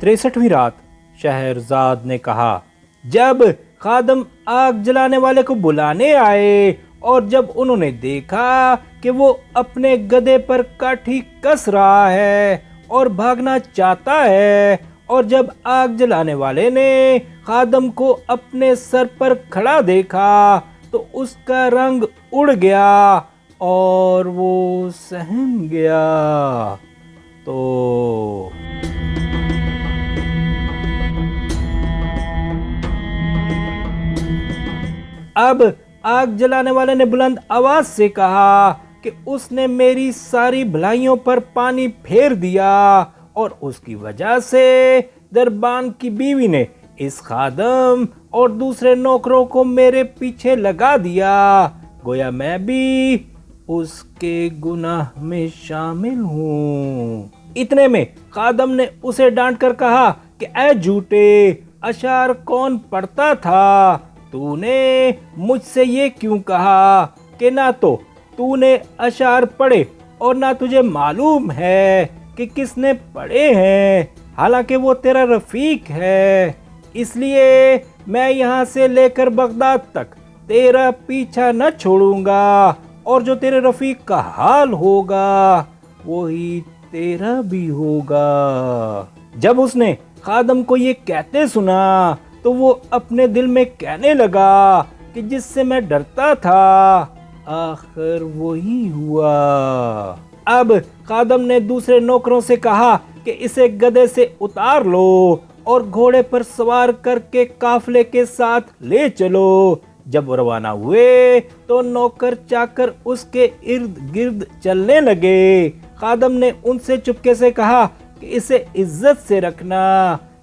63ویں رات شہرزاد نے کہا، جب خادم آگ جلانے والے کو بلانے آئے اور جب انہوں نے دیکھا کہ وہ اپنے گدھے پر کاٹھی کس رہا ہے اور بھاگنا چاہتا ہے، اور جب آگ جلانے والے نے خادم کو اپنے سر پر کھڑا دیکھا تو اس کا رنگ اڑ گیا اور وہ سہم گیا۔ تو اب آگ جلانے والے نے بلند آواز سے کہا کہ اس نے میری ساری بھلائیوں پر پانی پھیر دیا، اور اس کی وجہ سے دربان کی بیوی نے اس خادم اور دوسرے نوکروں کو میرے پیچھے لگا دیا، گویا میں بھی اس کے گناہ میں شامل ہوں۔ اتنے میں خادم نے اسے ڈانٹ کر کہا کہ اے جھوٹے، اشعار کون پڑھتا تھا؟ تو نے مجھ سے یہ کیوں کہا کہ نہ تو نے اشعار پڑھے اور نہ تجھے معلوم ہے کہ کس نے پڑھے ہیں، حالانکہ وہ تیرا رفیق ہے؟ اس لیے میں یہاں سے لے کر بغداد تک تیرا پیچھا نہ چھوڑوں گا، اور جو تیرے رفیق کا حال ہوگا وہی تیرا بھی ہوگا۔ جب اس نے خادم کو یہ کہتے سنا تو وہ اپنے دل میں کہنے لگا کہ جس سے میں ڈرتا تھا آخر وہی ہوا۔ اب خادم نے دوسرے نوکروں سے کہا کہ اسے گدھے سے اتار لو اور گھوڑے پر سوار کر کے قافلے کے ساتھ لے چلو۔ جب وہ روانہ ہوئے تو نوکر چاکر اس کے ارد گرد چلنے لگے۔ خادم نے ان سے چپکے سے کہا کہ اسے عزت سے رکھنا،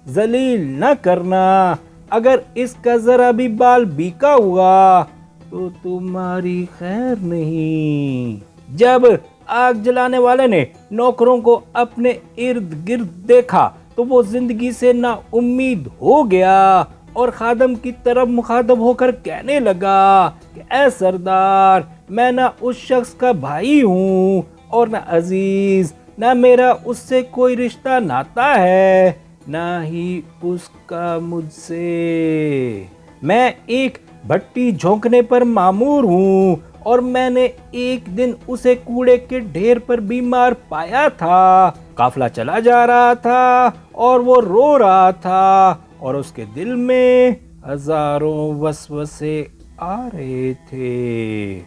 ذلیل نہ کرنا، اگر اس کا ذرا بھی بال بیکا ہوا تو تمہاری خیر نہیں۔ جب آگ جلانے والے نے نوکروں کو اپنے ارد گرد دیکھا تو وہ زندگی سے نا امید ہو گیا اور خادم کی طرف مخاطب ہو کر کہنے لگا کہ اے سردار، میں نہ اس شخص کا بھائی ہوں اور نہ عزیز، نہ میرا اس سے کوئی رشتہ ناتا ہے، نہ ہی اس کا مجھ سے۔ میں ایک بھٹی جھونکنے پر مامور ہوں اور میں نے ایک دن اسے کوڑے کے ڈھیر پر بیمار پایا تھا۔ قافلہ چلا جا رہا تھا اور وہ رو رہا تھا اور اس کے دل میں ہزاروں وسوسے آ رہے تھے۔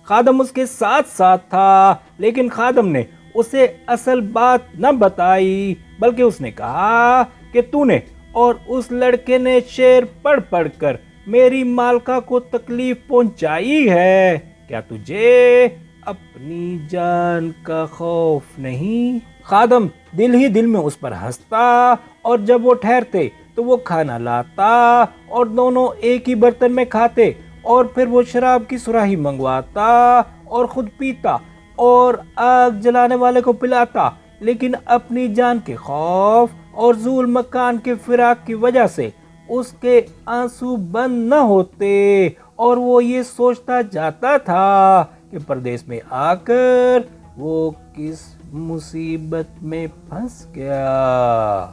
خادم اس کے ساتھ ساتھ تھا، لیکن خادم نے اسے اصل بات نہ بتائی، بلکہ اس نے کہا کہ تو نے اور اس لڑکے نے شعر پڑھ پڑھ کر میری مالکہ کو تکلیف پہنچائی ہے، کیا تجھے اپنی جان کا خوف نہیں؟ خادم دل ہی دل میں اس پر ہنستا، اور جب وہ ٹھہرتے تو وہ کھانا لاتا اور دونوں ایک ہی برتن میں کھاتے، اور پھر وہ شراب کی سراہی منگواتا اور خود پیتا اور آگ جلانے والے کو پلاتا، لیکن اپنی جان کے خوف اور ذول مکان کے فراق کی وجہ سے اس کے آنسو بند نہ ہوتے، اور وہ یہ سوچتا جاتا تھا کہ پردیس میں آ کر وہ کس مصیبت میں پھنس گیا۔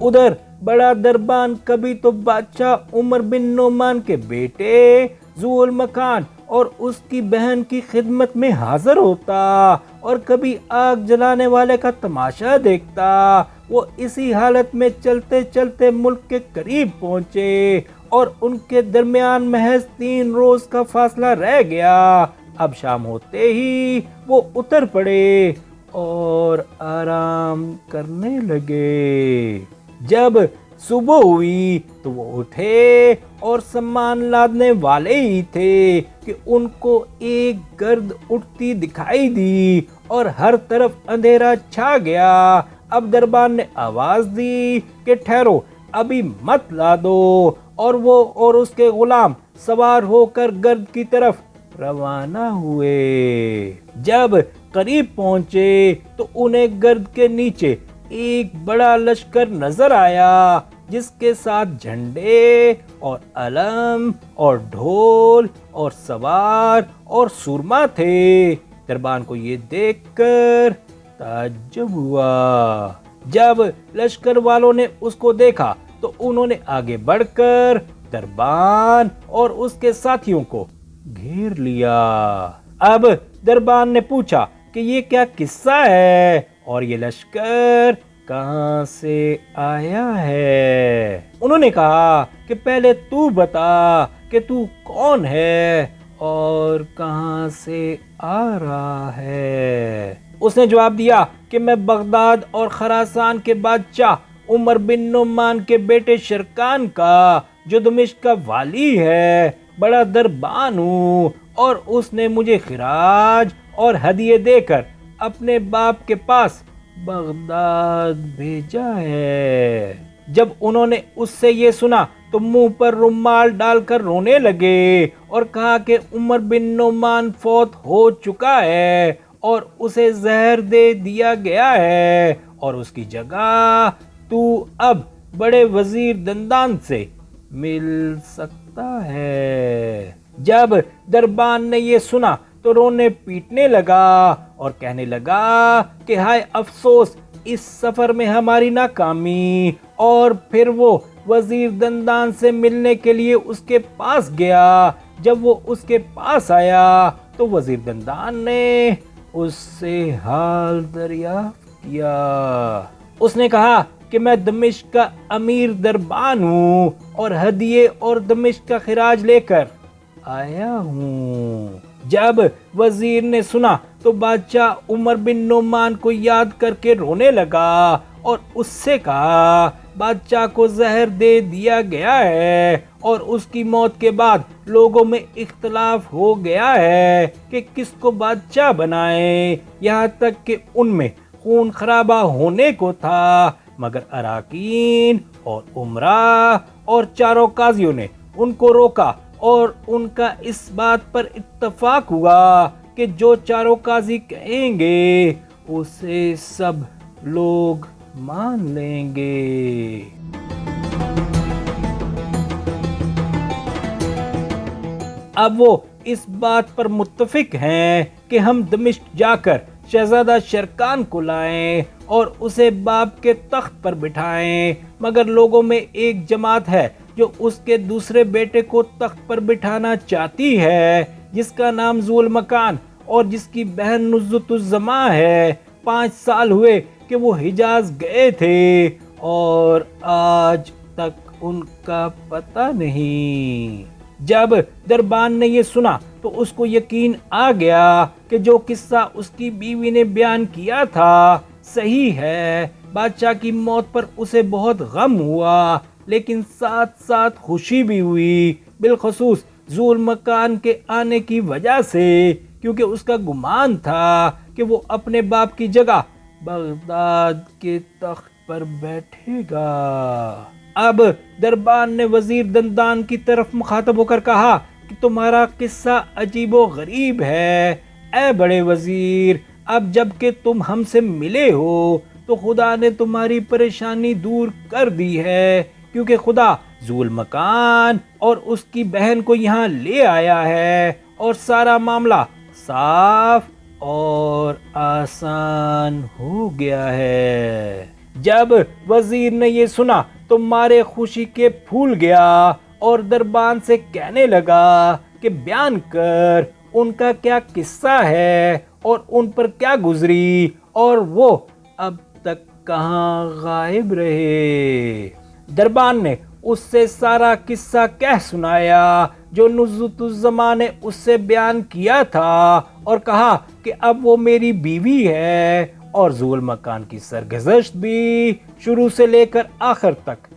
ادھر بڑا دربان کبھی تو بادشاہ عمر بن نعمان کے بیٹے ذو المکان اور اس کی بہن کی خدمت میں حاضر ہوتا، اور کبھی آگ جلانے والے کا تماشا دیکھتا۔ وہ اسی حالت میں چلتے چلتے ملک کے قریب پہنچے اور ان کے درمیان محض 3 روز کا فاصلہ رہ گیا۔ اب شام ہوتے ہی وہ اتر پڑے اور آرام کرنے لگے۔ جب صبح ہوئی تو وہ اٹھے اور سامان لادنے والے ہی تھے کہ ان کو ایک گرد اٹھتی دکھائی دی اور ہر طرف اندھیرا چھا گیا۔ اب دربان نے آواز دی کہ ٹھہرو، ابھی مت لادو، اور وہ اور اس کے غلام سوار ہو کر گرد کی طرف روانہ ہوئے۔ جب قریب پہنچے تو انہیں گرد کے نیچے ایک بڑا لشکر نظر آیا جس کے ساتھ جھنڈے اور علم اور ڈھول اور سوار اور سورما تھے۔ دربان کو یہ دیکھ کر تعجب ہوا۔ جب لشکر والوں نے اس کو دیکھا تو انہوں نے آگے بڑھ کر دربان اور اس کے ساتھیوں کو گھیر لیا۔ اب دربان نے پوچھا کہ یہ کیا قصہ ہے اور یہ لشکر کہاں سے آیا ہے؟ انہوں نے کہا کہ پہلے تو بتا کہ تو کون ہے اور کہاں سے آ رہا ہے؟ اس نے جواب دیا کہ میں بغداد اور خراسان کے بادشاہ عمر بن نعمان کے بیٹے شرکان کا، جو دمشق کا والی ہے، بڑا دربان ہوں، اور اس نے مجھے خراج اور ہدیے دے کر اپنے باپ کے پاس بغداد بھیجا ہے۔ جب انہوں نے اس سے یہ سنا تو منہ پر رومال ڈال کر رونے لگے اور کہا کہ عمر بن نعمان فوت ہو چکا ہے اور اسے زہر دے دیا گیا ہے، اور اس کی جگہ تو اب بڑے وزیر دندان سے مل سکتا ہے۔ جب دربان نے یہ سنا تو رونے پیٹنے لگا اور کہنے لگا کہ ہائے افسوس اس سفر میں ہماری ناکامی، اور پھر وہ وزیر دندان سے ملنے کے لیے اس کے پاس گیا۔ جب وہ اس کے پاس آیا تو وزیر دندان نے اس سے حال دریافت کیا۔ اس نے کہا کہ میں دمشق کا امیر دربان ہوں اور ہدیے اور دمشق کا خراج لے کر آیا ہوں۔ جب وزیر نے سنا تو بادشاہ عمر بن نعمان کو یاد کر کے رونے لگا اور اس سے کہا بادشاہ کو زہر دے دیا گیا ہے، اور اس کی موت کے بعد لوگوں میں اختلاف ہو گیا ہے کہ کس کو بادشاہ بنائے، یہاں تک کہ ان میں خون خرابہ ہونے کو تھا، مگر اراکین اور امراء اور چاروں قاضیوں نے ان کو روکا، اور ان کا اس بات پر اتفاق ہوا کہ جو چاروں قاضی کہیں گے اسے سب لوگ مان لیں گے۔ اب وہ اس بات پر متفق ہیں کہ ہم دمشق جا کر شہزادہ شرکان کو لائیں اور اسے باپ کے تخت پر بٹھائیں، مگر لوگوں میں ایک جماعت ہے جو اس کے دوسرے بیٹے کو تخت پر بٹھانا چاہتی ہے، جس کا نام ذو المکان اور جس کی بہن نزلۃ الزماں ہے۔ 5 سال ہوئے کہ وہ حجاز گئے تھے اور آج تک ان کا پتہ نہیں۔ جب دربان نے یہ سنا تو اس کو یقین آ گیا کہ جو قصہ اس کی بیوی نے بیان کیا تھا صحیح ہے۔ بادشاہ کی موت پر اسے بہت غم ہوا، لیکن ساتھ ساتھ خوشی بھی ہوئی، بالخصوص ذو المکان کے آنے کی وجہ سے، کیونکہ اس کا گمان تھا کہ وہ اپنے باپ کی جگہ بغداد کے تخت پر بیٹھے گا۔ اب دربان نے وزیر دندان کی طرف مخاطب ہو کر کہا کہ تمہارا قصہ عجیب و غریب ہے اے بڑے وزیر۔ اب جب کہ تم ہم سے ملے ہو تو خدا نے تمہاری پریشانی دور کر دی ہے، کیونکہ خدا ذو المکان اور اس کی بہن کو یہاں لے آیا ہے، اور سارا معاملہ صاف اور آسان ہو گیا ہے۔ جب وزیر نے یہ سنا تو مارے خوشی کے پھول گیا اور دربان سے کہنے لگا کہ بیان کر ان کا کیا قصہ ہے اور ان پر کیا گزری، اور وہ اب تک کہاں غائب رہے۔ دربان نے اس سے سارا قصہ کہہ سنایا جو نزلۃ الزماں نے اس سے بیان کیا تھا، اور کہا کہ اب وہ میری بیوی ہے، اور ذو المکان کی سرگزشت بھی شروع سے لے کر آخر تک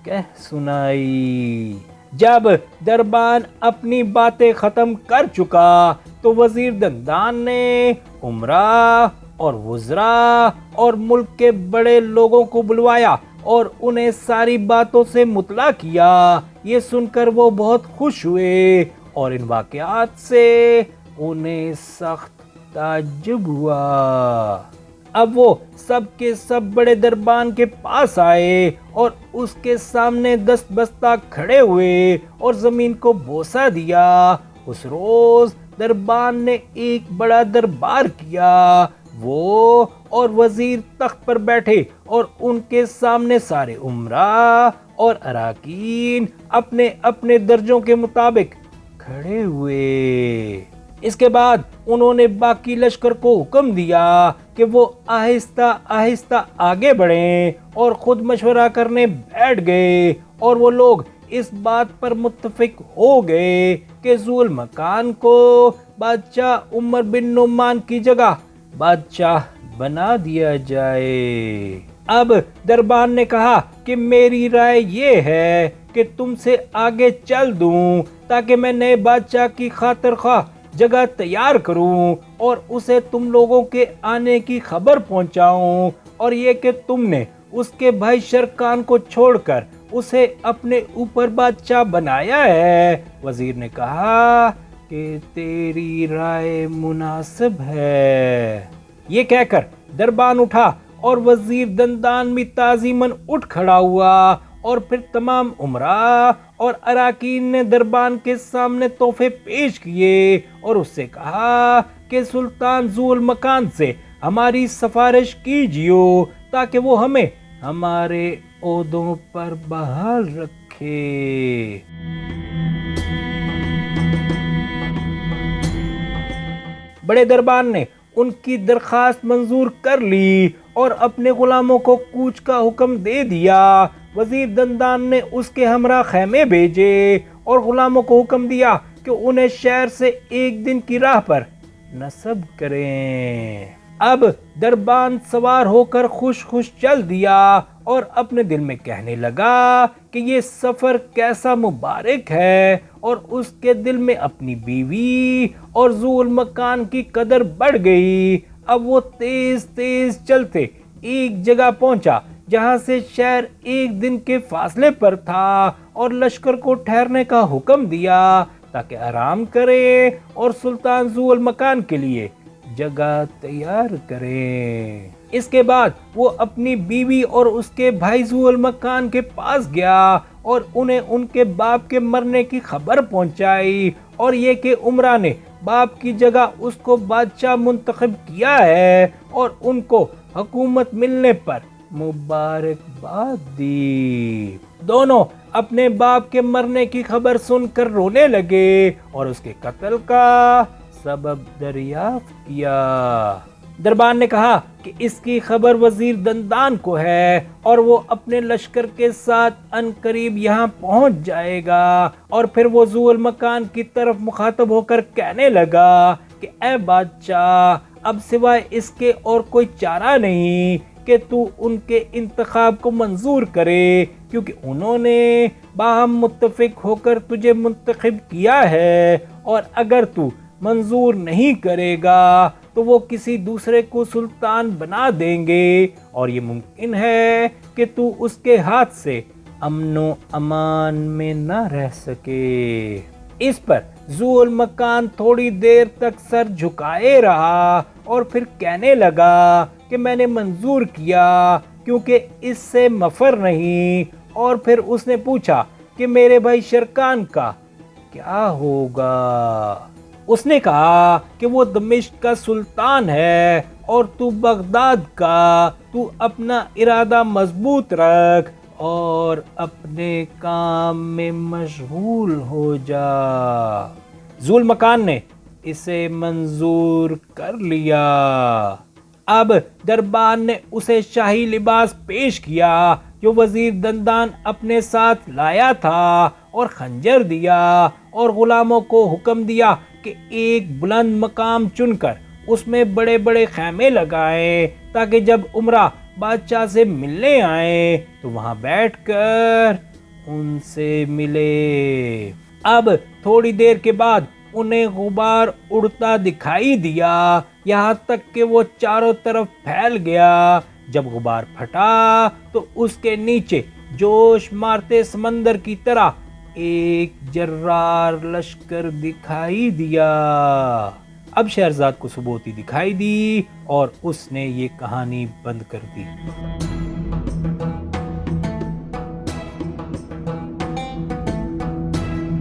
کہہ سنائی۔ جب دربان اپنی باتیں ختم کر چکا تو وزیر دندان نے امراء اور وزراء اور ملک کے بڑے لوگوں کو بلوایا اور انہیں ساری باتوں سے مطلع کیا۔ یہ سن کر وہ بہت خوش ہوئے، اور ان واقعات سے انہیں سخت تعجب ہوا۔ اب وہ سب کے سب بڑے دربان کے پاس آئے اور اس کے سامنے دست بستہ کھڑے ہوئے اور زمین کو بوسہ دیا۔ اس روز دربان نے ایک بڑا دربار کیا۔ وہ اور وزیر تخت پر بیٹھے اور ان کے سامنے سارے امراء اور اراکین اپنے اپنے درجوں کے مطابق کھڑے ہوئے۔ اس کے بعد انہوں نے باقی لشکر کو حکم دیا کہ وہ آہستہ آہستہ آگے بڑھیں اور خود مشورہ کرنے بیٹھ گئے، اور وہ لوگ اس بات پر متفق ہو گئے کہ ذو المکان کو بادشاہ عمر بن نعمان کی جگہ بادشاہ بنا دیا جائے۔ اب دربان نے کہا کہ میری رائے یہ ہے کہ تم سے آگے چل دوں تاکہ میں نئے بادشاہ کی خاطر خواہ جگہ تیار کروں اور اسے تم لوگوں کے آنے کی خبر پہنچاؤں، اور یہ کہ تم نے اس کے بھائی شرکان کو چھوڑ کر اسے اپنے اوپر بادشاہ بنایا ہے۔ وزیر نے کہا کہ تیری رائے مناسب ہے۔ یہ کہہ کر دربان اٹھا اور وزیر دندان بھی تعظیماً اٹھ کھڑا ہوا، اور پھر تمام امراء اور اراکین نے دربان کے سامنے تحفے پیش کیے اور اس سے کہا کہ سلطان ذو المکان سے ہماری سفارش کیجیے تاکہ وہ ہمیں ہمارے عہدوں پر بحال رکھے۔ بڑے دربان نے ان کی درخواست منظور کر لی اور اپنے غلاموں کو کوچ کا حکم دے دیا۔ وزیر دندان نے اس کے ہمراہ خیمے بھیجے اور غلاموں کو حکم دیا کہ انہیں شہر سے ایک دن کی راہ پر نصب کریں۔ اب دربان سوار ہو کر خوش خوش چل دیا اور اپنے دل میں کہنے لگا کہ یہ سفر کیسا مبارک ہے، اور اس کے دل میں اپنی بیوی اور ذو المکان کی قدر بڑھ گئی۔ اب وہ تیز تیز چلتے ایک جگہ پہنچا جہاں سے شہر ایک دن کے فاصلے پر تھا، اور لشکر کو ٹھہرنے کا حکم دیا تاکہ آرام کرے اور سلطان ذو المکان کے لیے جگہ تیار کریں۔ اس کے بعد وہ اپنی بیوی اور اس کے بھائی ذو المکان کے پاس گیا اور انہیں ان کے باپ کے مرنے کی خبر پہنچائی، اور یہ کہ عمرہ نے باپ کی جگہ اس کو بادشاہ منتخب کیا ہے، اور ان کو حکومت ملنے پر مبارکباد دی۔ دونوں اپنے باپ کے مرنے کی خبر سن کر رونے لگے اور اس کے قتل کا سبب دریافت کیا۔ دربان نے کہا کہ اس کی خبر وزیر دندان کو ہے، اور وہ اپنے لشکر کے ساتھ ان قریب یہاں پہنچ جائے گا۔ اور پھر وہ ذو المکان کی طرف مخاطب ہو کر کہنے لگا کہ اے بادشاہ، اب سوائے اس کے اور کوئی چارہ نہیں کہ تو ان کے انتخاب کو منظور کرے، کیونکہ انہوں نے باہم متفق ہو کر تجھے منتخب کیا ہے، اور اگر تو منظور نہیں کرے گا تو وہ کسی دوسرے کو سلطان بنا دیں گے، اور یہ ممکن ہے کہ تو اس کے ہاتھ سے امن و امان میں نہ رہ سکے۔ اس پر ذو المکان تھوڑی دیر تک سر جھکائے رہا اور پھر کہنے لگا کہ میں نے منظور کیا کیونکہ اس سے مفر نہیں۔ اور پھر اس نے پوچھا کہ میرے بھائی شرکان کا کیا ہوگا؟ اس نے کہا کہ وہ دمشق کا سلطان ہے اور تو بغداد کا۔ تو اپنا ارادہ مضبوط رکھ اور اپنے کام میں مشغول ہو جا۔ ذو المکان نے اسے منظور کر لیا۔ اب دربان نے اسے شاہی لباس پیش کیا جو وزیر دندان اپنے ساتھ لایا تھا، اور خنجر دیا، اور غلاموں کو حکم دیا کہ ایک بلند مقام چن کر اس میں بڑے بڑے خیمے لگائیں تاکہ جب عمرہ بادشاہ سے ملنے آئیں تو وہاں بیٹھ کر ان سے ملے۔ اب تھوڑی دیر کے بعد انہیں غبار اڑتا دکھائی دیا، یہاں تک کہ وہ چاروں طرف پھیل گیا۔ جب غبار پھٹا تو اس کے نیچے جوش مارتے سمندر کی طرح ایک جرار لشکر دکھائی دیا۔ اب شہرزاد کو سبوتی دکھائی دی اور اس نے یہ کہانی بند کر دی۔